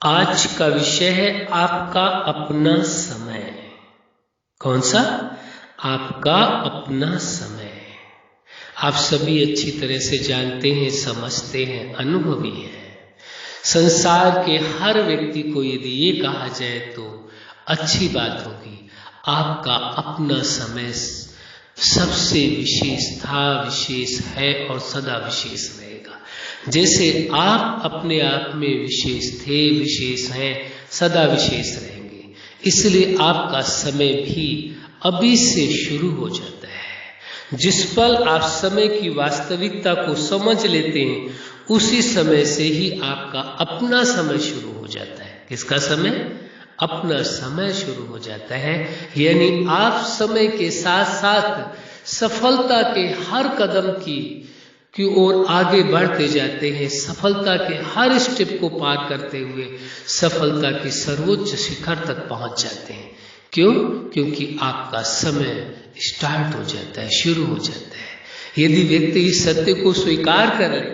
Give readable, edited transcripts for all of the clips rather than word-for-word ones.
आज का विषय है आपका अपना समय। कौन सा? आपका अपना समय। आप सभी अच्छी तरह से जानते हैं, समझते हैं, अनुभवी हैं। संसार के हर व्यक्ति को यदि ये कहा जाए तो अच्छी बात होगी, आपका अपना समय सबसे विशेष था, विशेष है और सदा विशेष रहेगा। जैसे आप अपने आप में विशेष थे, विशेष हैं, सदा विशेष रहेंगे। इसलिए आपका समय भी अभी से शुरू हो जाता है। जिस पल आप समय की वास्तविकता को समझ लेते हैं, उसी समय से ही आपका अपना समय शुरू हो जाता है। किसका समय? अपना समय शुरू हो जाता है। यानी आप समय के साथ साथ सफलता के हर कदम की ओर आगे बढ़ते जाते हैं। सफलता के हर स्टेप को पार करते हुए सफलता की सर्वोच्च शिखर तक पहुंच जाते हैं। क्यों? क्योंकि आपका समय स्टार्ट हो जाता है, शुरू हो जाता है। यदि व्यक्ति इस सत्य को स्वीकार कर ले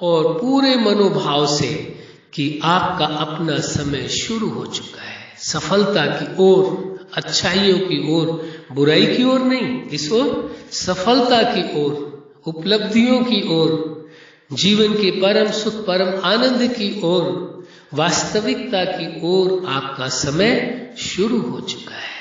और पूरे मनोभाव से कि आपका अपना समय शुरू हो चुका है, सफलता की ओर, अच्छाइयों की ओर, बुराई की ओर नहीं, इस ओर सफलता की ओर, उपलब्धियों की ओर, जीवन के परम सुख, परम आनंद की ओर, वास्तविकता की ओर आपका समय शुरू हो चुका है।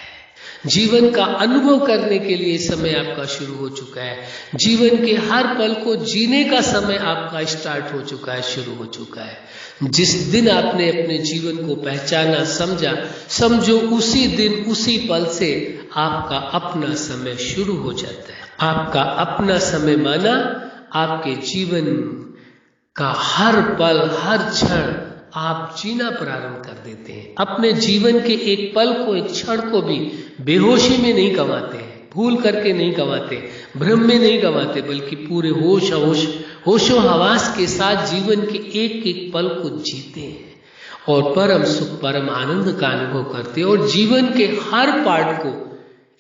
जीवन का अनुभव करने के लिए समय आपका शुरू हो चुका है। जीवन के हर पल को जीने का समय आपका स्टार्ट हो चुका है, शुरू हो चुका है। जिस दिन आपने अपने जीवन को पहचाना, समझा, समझो उसी दिन, उसी पल से आपका अपना समय शुरू हो जाता है। आपका अपना समय माना आपके जीवन का हर पल, हर क्षण आप जीना प्रारंभ कर देते हैं। अपने जीवन के एक पल को, एक क्षण को भी बेहोशी में नहीं गंवाते हैं, भूल करके नहीं गंवाते, भ्रम में नहीं गंवाते, बल्कि पूरे होशो हवास के साथ जीवन के एक एक पल को जीते हैं और परम सुख, परम आनंद का अनुभव करते हैं। और जीवन के हर पार्ट को,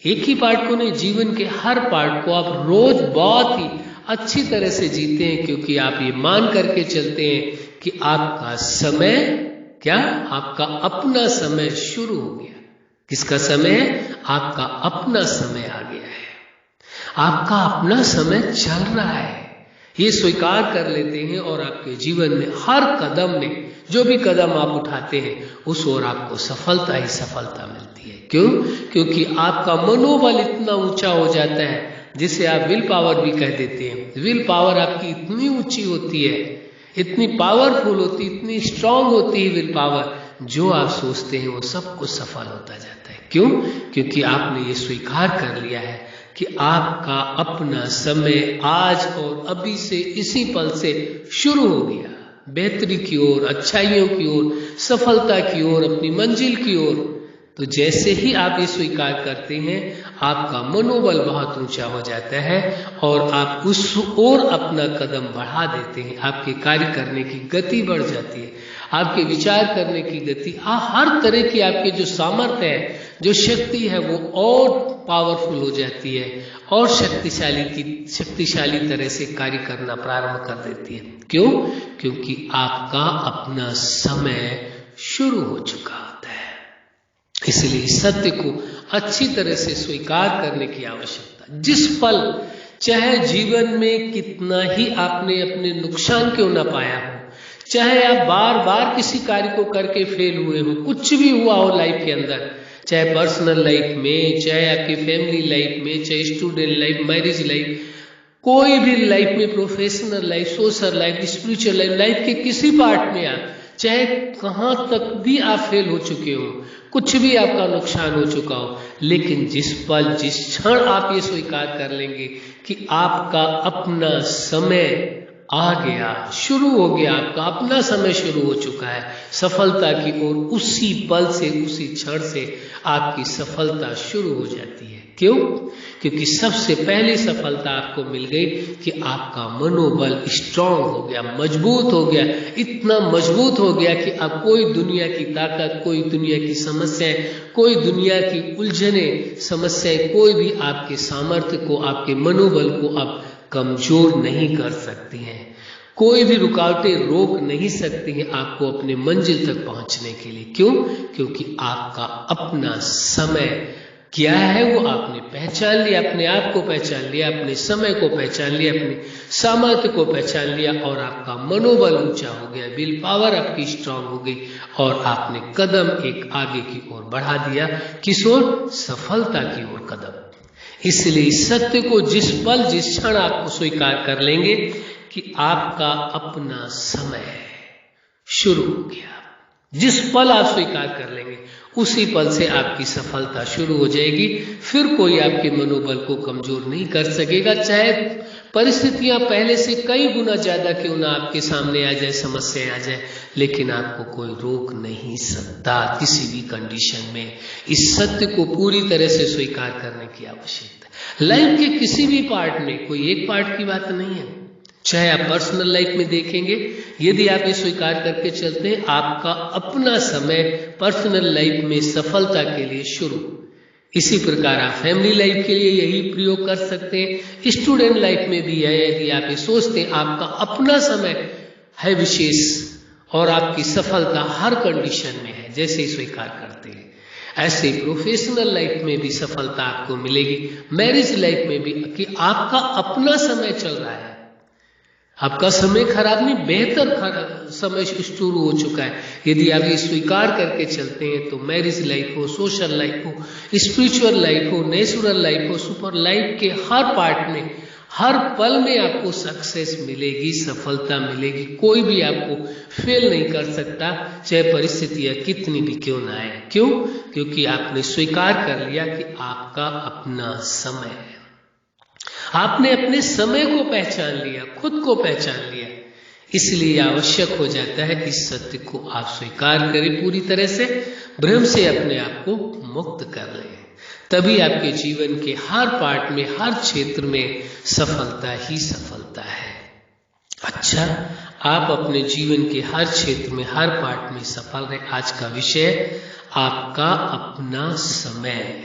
एक ही पार्ट को नहीं, जीवन के हर पार्ट को आप रोज बहुत ही अच्छी तरह से जीते हैं, क्योंकि आप ये मान करके चलते हैं कि आपका समय क्या? आपका अपना समय शुरू हो गया। किसका समय है? आपका अपना समय आ गया है। आपका अपना समय चल रहा है, ये स्वीकार कर लेते हैं और आपके जीवन में हर कदम में, जो भी कदम आप उठाते हैं, उस ओर आपको सफलता ही सफलता मिलती है। क्यों? क्योंकि आपका मनोबल इतना ऊंचा हो जाता है, जिसे आप विल पावर भी कह देते हैं। विल पावर आपकी इतनी ऊंची होती है, इतनी पावरफुल होती, इतनी स्ट्रांग होती है विल पावर, जो आप सोचते हैं वो सब कुछ सफल होता जाता है। क्यों? क्योंकि आपने ये स्वीकार कर लिया है कि आपका अपना समय आज और अभी से, इसी पल से शुरू हो गया। बेहतरी की ओर, अच्छाइयों की ओर, सफलता की ओर, अपनी मंजिल की ओर। तो जैसे ही आप ये स्वीकार करते हैं, आपका मनोबल बहुत ऊंचा हो जाता है और आप उस ओर अपना कदम बढ़ा देते हैं। आपके कार्य करने की गति बढ़ जाती है, आपके विचार करने की गति, हर तरह की आपके जो सामर्थ्य है, जो शक्ति है, वो और पावरफुल हो जाती है और शक्तिशाली तरह से कार्य करना प्रारंभ कर देती है। क्यों? क्योंकि आपका अपना समय शुरू हो चुका होता है। इसलिए इस सत्य को अच्छी तरह से स्वीकार करने की आवश्यकता। जिस पल, चाहे जीवन में कितना ही आपने अपने नुकसान क्यों ना पाया हो, चाहे आप बार बार किसी कार्य को करके फेल हुए हो, कुछ भी हुआ हो लाइफ के अंदर, चाहे पर्सनल लाइफ में, चाहे आपकी फैमिली लाइफ में, चाहे स्टूडेंट लाइफ, मैरिज लाइफ, कोई भी लाइफ में, professional life, social life, spiritual life, life के किसी पार्ट में आप, चाहे कहाँ तक भी आप फेल हो चुके हो, कुछ भी आपका नुकसान हो चुका हो, लेकिन जिस पल, जिस क्षण आप ये स्वीकार कर लेंगे कि आपका अपना समय आ गया, शुरू हो गया, आपका अपना समय शुरू हो चुका है सफलता की ओर, उसी पल से, उसी क्षण से आपकी सफलता शुरू हो जाती है। क्यों? क्योंकि सबसे पहली सफलता आपको मिल गई कि आपका मनोबल स्ट्रांग हो गया, मजबूत हो गया, इतना मजबूत हो गया कि अब कोई दुनिया की ताकत, कोई दुनिया की समस्याएं, कोई दुनिया की उलझने, समस्याएं, कोई भी आपके सामर्थ्य को, आपके मनोबल को अब कमजोर नहीं कर सकती हैं। कोई भी रुकावटें रोक नहीं सकती हैं आपको अपने मंजिल तक पहुंचने के लिए। क्यों? क्योंकि आपका अपना समय क्या है वो आपने पहचान लिया, अपने आप को पहचान लिया, अपने समय को पहचान लिया, अपने सामर्थ्य को पहचान लिया और आपका मनोबल ऊंचा हो गया, विल पावर आपकी स्ट्रांग हो गई और आपने कदम एक आगे की ओर बढ़ा दिया। किस ओर? सफलता की ओर कदम। इसलिए इस सत्य को जिस पल जिस क्षण आपको स्वीकार कर लेंगे कि आपका अपना समय शुरू हो गया, जिस पल आप स्वीकार कर लेंगे उसी पल से आपकी सफलता शुरू हो जाएगी। फिर कोई आपके मनोबल को कमजोर नहीं कर सकेगा, चाहे परिस्थितियां पहले से कई गुना ज्यादा क्यों ना आपके सामने आ जाए, समस्याएं आ जाए, लेकिन आपको कोई रोक नहीं सकता किसी भी कंडीशन में। इस सत्य को पूरी तरह से स्वीकार करने की आवश्यकता है। लाइफ के किसी भी पार्ट में, कोई एक पार्ट की बात नहीं है, चाहे आप पर्सनल लाइफ में देखेंगे, यदि आप ये स्वीकार करके चलते हैं आपका अपना समय पर्सनल लाइफ में सफलता के लिए शुरू। इसी प्रकार आप फैमिली लाइफ के लिए यही प्रयोग कर सकते हैं, स्टूडेंट लाइफ में भी है। यदि आप ये सोचते हैं आपका अपना समय है विशेष और आपकी सफलता हर कंडीशन में है, जैसे ही स्वीकार करते हैं, ऐसे ही प्रोफेशनल लाइफ में भी सफलता आपको मिलेगी, मैरिज लाइफ में भी, कि आपका अपना समय चल रहा है। आपका समय खराब नहीं, बेहतर समय शुरू हो चुका है। यदि आप ये स्वीकार करके चलते हैं तो मैरिज लाइफ हो, सोशल लाइफ हो, स्पिरिचुअल लाइफ हो, नेचुरल लाइफ हो, सुपर लाइफ के हर पार्ट में, हर पल में आपको सक्सेस मिलेगी, सफलता मिलेगी। कोई भी आपको फेल नहीं कर सकता, चाहे परिस्थितियां कितनी भी क्यों ना आए। क्यों? क्योंकि आपने स्वीकार कर लिया कि आपका अपना समय है। आपने अपने समय को पहचान लिया, खुद को पहचान लिया। इसलिए आवश्यक हो जाता है कि इस सत्य को आप स्वीकार करें, पूरी तरह से भ्रम से अपने आप को मुक्त कर लें। तभी आपके जीवन के हर पार्ट में, हर क्षेत्र में सफलता ही सफलता है। अच्छा, आप अपने जीवन के हर क्षेत्र में, हर पार्ट में सफल रहे। आज का विषय आपका अपना समय।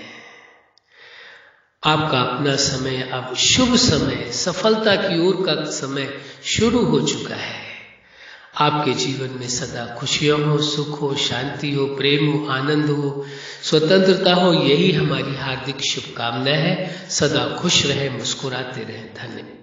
आपका अपना समय अब शुभ समय, सफलता की ओर का समय शुरू हो चुका है। आपके जीवन में सदा खुशियां हो, सुख हो, शांति हो, प्रेम हो, आनंद हो, स्वतंत्रता हो, यही हमारी हार्दिक शुभकामना है। सदा खुश रहें, मुस्कुराते रहें। धन्यवाद।